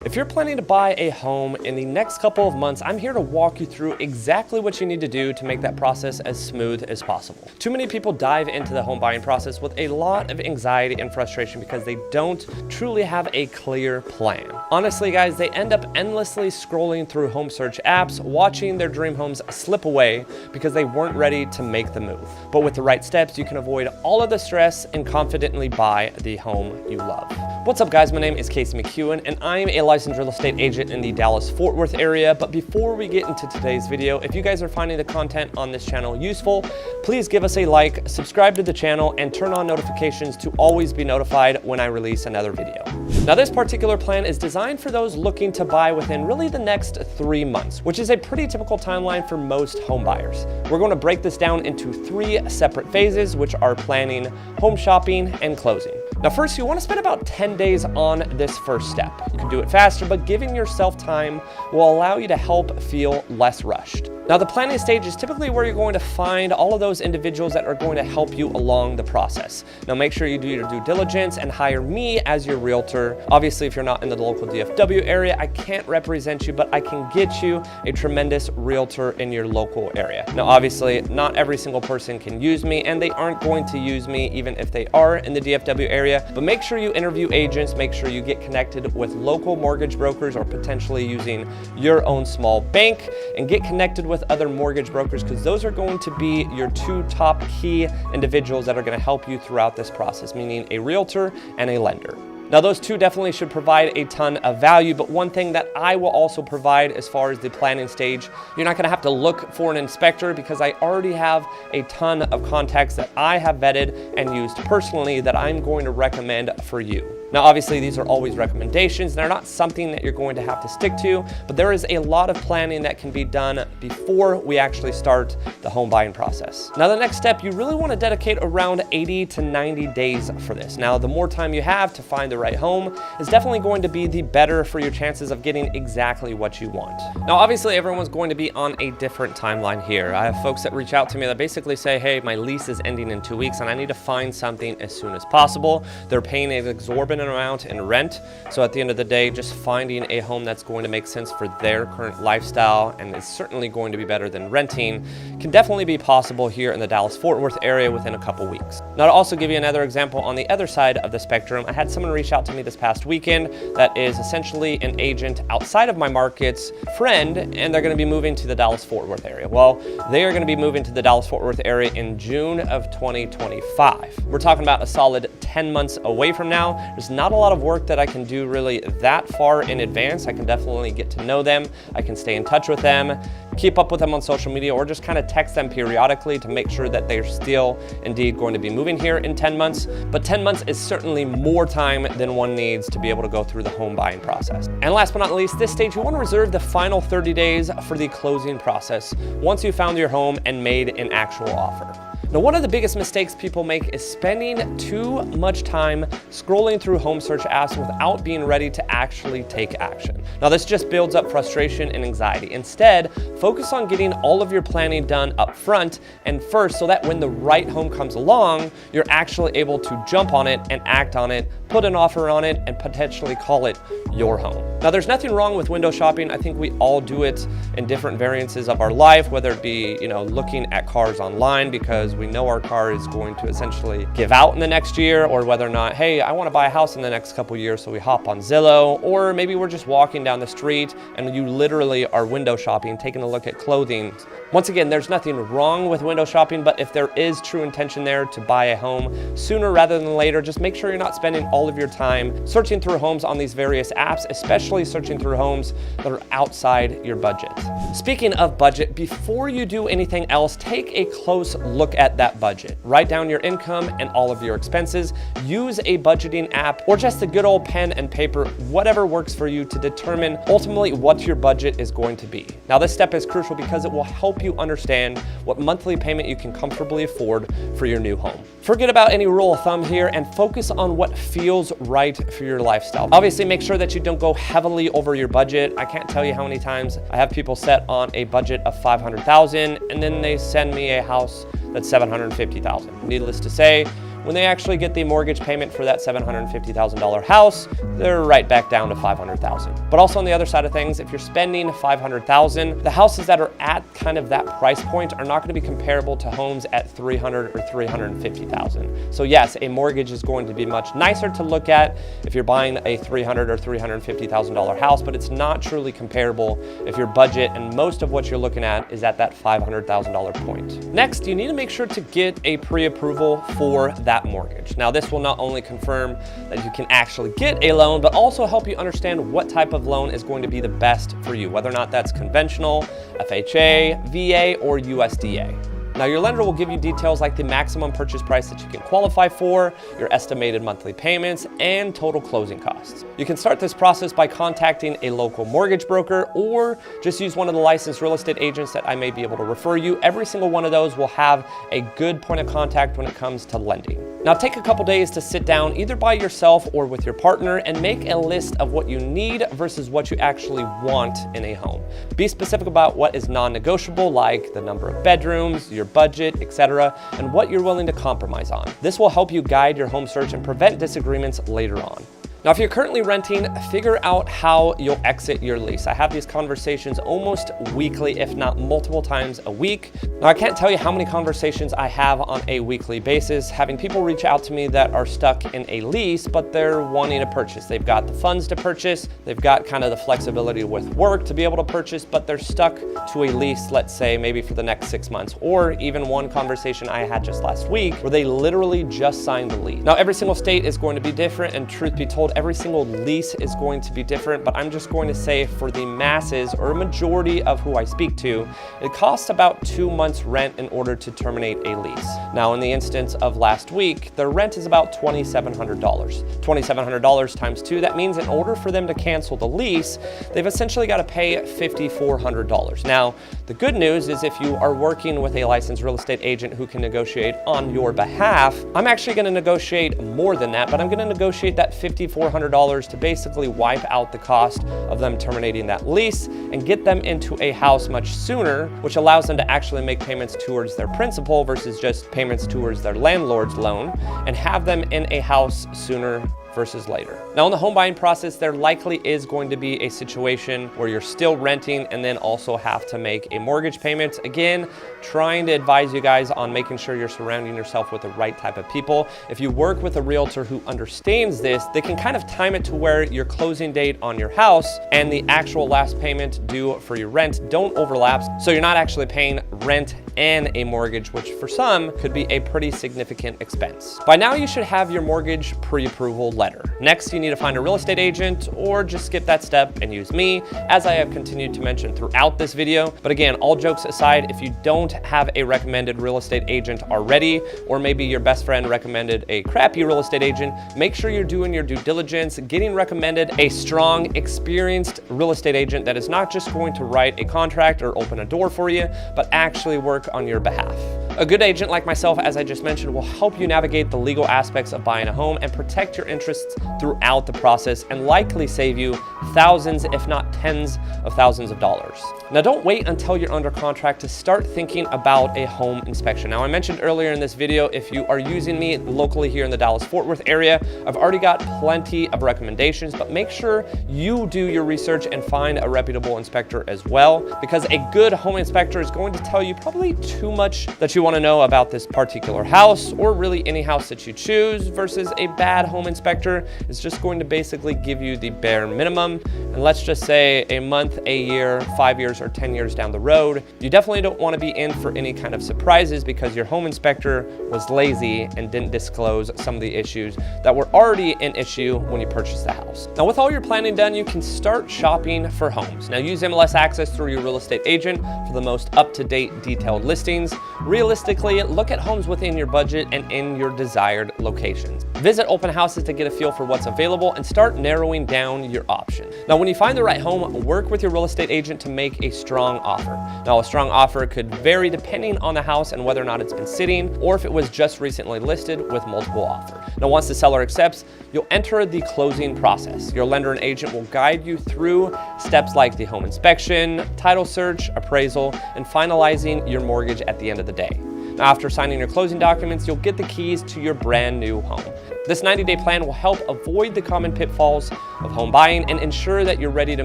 If you're planning to buy a home in the next couple of months, I'm here to walk you through exactly what you need to do to make that process as smooth as possible. Too many people dive into the home buying process with a lot of anxiety and frustration because they don't truly have a clear plan. Honestly, guys, they end up endlessly scrolling through home search apps, watching their dream homes slip away because they weren't ready to make the move. But with the right steps, you can avoid all of the stress and confidently buy the home you love. What's up, guys? My name is KMAC, and I'm a licensed real estate agent in the Dallas-Fort Worth area. But before we get into today's video, if you guys are finding the content on this channel useful, please give us a like, subscribe to the channel, and turn on notifications to always be notified when I release another video. Now, this particular plan is designed for those looking to buy within really the next 3 months, which is a pretty typical timeline for most home buyers. We're going to break this down into 3 separate phases, which are planning, home shopping, and closing. Now, first, you want to spend about 10 days on this first step. You can do it faster, but giving yourself time will allow you to help feel less rushed. Now, the planning stage is typically where you're going to find all of those individuals that are going to help you along the process. Now, make sure you do your due diligence and hire me as your realtor. Obviously, if you're not in the local DFW area, I can't represent you, but I can get you a tremendous realtor in your local area. Now, obviously, not every single person can use me, and they aren't going to use me even if they are in the DFW area, but make sure you interview agents, make sure you get connected with local mortgage brokers or potentially using your own small bank, and get connected with other mortgage brokers, because those are going to be your 2 top key individuals that are going to help you throughout this process, meaning a realtor and a lender. Now, those 2 definitely should provide a ton of value, but one thing that I will also provide as far as the planning stage, you're not gonna have to look for an inspector, because I already have a ton of contacts that I have vetted and used personally that I'm going to recommend for you. Now, obviously, these are always recommendations. They're not something that you're going to have to stick to, but there is a lot of planning that can be done before we actually start the home buying process. Now, the next step, you really want to dedicate around 80 to 90 days for this. Now, the more time you have to find the right home is definitely going to be the better for your chances of getting exactly what you want. Now, obviously, everyone's going to be on a different timeline here. I have folks that reach out to me that basically say, hey, my lease is ending in 2 weeks and I need to find something as soon as possible. They're paying an exorbitant amount in rent. So at the end of the day, just finding a home that's going to make sense for their current lifestyle and is certainly going to be better than renting can definitely be possible here in the Dallas-Fort Worth area within a couple weeks. Now, to also give you another example on the other side of the spectrum, I had someone reach out to me this past weekend that is essentially an agent outside of my market's friend, and they're going to be moving to the Dallas-Fort Worth area. Well, they are going to be moving to the Dallas-Fort Worth area in June of 2025. We're talking about a solid 10 months away from now. There's not a lot of work that I can do really that far in advance. I can definitely get to know them. I can stay in touch with them, keep up with them on social media, or just kind of text them periodically to make sure that they're still indeed going to be moving here in 10 months. But 10 months is certainly more time than one needs to be able to go through the home buying process. And last but not least, this stage, you want to reserve the final 30 days for the closing process once you found your home and made an actual offer. Now, one of the biggest mistakes people make is spending too much time scrolling through home search apps without being ready to actually take action. Now, this just builds up frustration and anxiety. Instead, focus on getting all of your planning done up front and first, so that when the right home comes along, you're actually able to jump on it and act on it, put an offer on it, and potentially call it your home. Now, there's nothing wrong with window shopping. I think we all do it in different variances of our life, whether it be, looking at cars online because we know our car is going to essentially give out in the next year, or whether or not, hey, I want to buy a house in the next couple years, so we hop on Zillow, or maybe we're just walking down the street and you literally are window shopping, taking a look at clothing. Once again, there's nothing wrong with window shopping, but if there is true intention there to buy a home sooner rather than later, just make sure you're not spending all of your time searching through homes on these various apps, especially searching through homes that are outside your budget. Speaking of budget, before you do anything else, take a close look at that budget. Write down your income and all of your expenses. Use a budgeting app or just a good old pen and paper, whatever works for you, to determine ultimately what your budget is going to be. Now, this step is crucial because it will help you understand what monthly payment you can comfortably afford for your new home. Forget about any rule of thumb here and focus on what feels right for your lifestyle. Obviously, make sure that you don't go heavily over your budget. I can't tell you how many times I have people set on a budget of $500,000 and then they send me a house that's $750,000. Needless to say, when they actually get the mortgage payment for that $750,000 house, they're right back down to $500,000. But also on the other side of things, if you're spending $500,000, the houses that are at kind of that price point are not going to be comparable to homes at $300,000 or $350,000. So yes, a mortgage is going to be much nicer to look at if you're buying a $300,000 or $350,000 house, but it's not truly comparable if your budget and most of what you're looking at is at that $500,000 point. Next, you need to make sure to get a pre-approval for that mortgage. Now, this will not only confirm that you can actually get a loan, but also help you understand what type of loan is going to be the best for you, whether or not that's conventional, FHA, VA, or USDA. Now, your lender will give you details like the maximum purchase price that you can qualify for, your estimated monthly payments, and total closing costs. You can start this process by contacting a local mortgage broker or just use one of the licensed real estate agents that I may be able to refer you. Every single one of those will have a good point of contact when it comes to lending. Now, take a couple days to sit down either by yourself or with your partner and make a list of what you need versus what you actually want in a home. Be specific about what is non-negotiable, like the number of bedrooms, your budget, etc., and what you're willing to compromise on. This will help you guide your home search and prevent disagreements later on. Now, if you're currently renting, figure out how you'll exit your lease. I have these conversations almost weekly, if not multiple times a week. Now, I can't tell you how many conversations I have on a weekly basis, having people reach out to me that are stuck in a lease, but they're wanting to purchase. They've got the funds to purchase, they've got kind of the flexibility with work to be able to purchase, but they're stuck to a lease, let's say, maybe for the next 6 months, or even one conversation I had just last week where they literally just signed the lease. Now, every single state is going to be different, and truth be told, every single lease is going to be different, but I'm just going to say for the masses or majority of who I speak to, it costs about 2 months rent in order to terminate a lease. Now, in the instance of last week, the rent is about $2,700. $2,700 times 2, that means in order for them to cancel the lease, they've essentially got to pay $5,400. Now, the good news is if you are working with a licensed real estate agent who can negotiate on your behalf, I'm actually going to negotiate more than that, but I'm going to negotiate that $5,400 to basically wipe out the cost of them terminating that lease and get them into a house much sooner, which allows them to actually make payments towards their principal versus just payments towards their landlord's loan, and have them in a house sooner versus later. Now, in the home buying process, there likely is going to be a situation where you're still renting and then also have to make a mortgage payment. Again, trying to advise you guys on making sure you're surrounding yourself with the right type of people. If you work with a realtor who understands this, they can kind of time it to where your closing date on your house and the actual last payment due for your rent don't overlap, so you're not actually paying rent and a mortgage, which for some could be a pretty significant expense. By now, you should have your mortgage pre-approval letter. Next, you need to find a real estate agent or just skip that step and use me, as I have continued to mention throughout this video. But again, all jokes aside, if you don't have a recommended real estate agent already, or maybe your best friend recommended a crappy real estate agent, make sure you're doing your due diligence, getting recommended a strong, experienced real estate agent that is not just going to write a contract or open a door for you, but actually work on your behalf. A good agent like myself, as I just mentioned, will help you navigate the legal aspects of buying a home and protect your interests throughout the process, and likely save you thousands, if not tens of thousands of dollars. Now, don't wait until you're under contract to start thinking about a home inspection. Now, I mentioned earlier in this video, if you are using me locally here in the Dallas-Fort Worth area, I've already got plenty of recommendations, but make sure you do your research and find a reputable inspector as well, because a good home inspector is going to tell you probably too much that you want to know about this particular house, or really any house that you choose, versus a bad home inspector is just going to basically give you the bare minimum. And let's just say a month, a year, 5 years, or 10 years down the road, you definitely don't want to be in for any kind of surprises because your home inspector was lazy and didn't disclose some of the issues that were already an issue when you purchased the house. Now, with all your planning done, you can start shopping for homes. Now, use MLS Access through your real estate agent for the most up-to-date detailed listings. Realistically, look at homes within your budget and in your desired locations. Visit open houses to get a feel for what's available and start narrowing down your options. Now, when you find the right home, work with your real estate agent to make a strong offer. Now, a strong offer could vary depending on the house and whether or not it's been sitting, or if it was just recently listed with multiple offers. Now, once the seller accepts, you'll enter the closing process. Your lender and agent will guide you through steps like the home inspection, title search, appraisal, and finalizing your mortgage at the end of the day. After signing your closing documents, you'll get the keys to your brand new home. This 90-day plan will help avoid the common pitfalls of home buying and ensure that you're ready to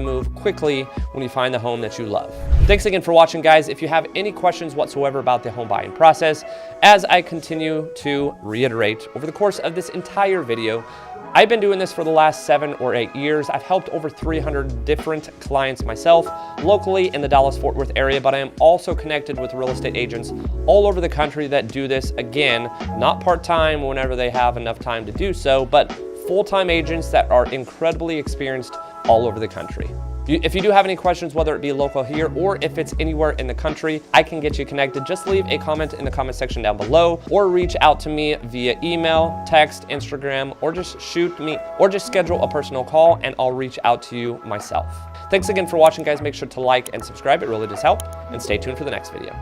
move quickly when you find the home that you love. Thanks again for watching, guys. If you have any questions whatsoever about the home buying process, as I continue to reiterate over the course of this entire video, I've been doing this for the last 7 or 8 years. I've helped over 300 different clients myself locally in the Dallas-Fort Worth area, but I am also connected with real estate agents all over the country that do this, again, not part-time whenever they have enough time to do so, but full-time agents that are incredibly experienced all over the country. If you do have any questions, whether it be local here or if it's anywhere in the country, I can get you connected. Just leave a comment in the comment section down below or reach out to me via email, text, Instagram, or just shoot me or just schedule a personal call and I'll reach out to you myself. Thanks again for watching, guys. Make sure to like and subscribe. It really does help, and stay tuned for the next video.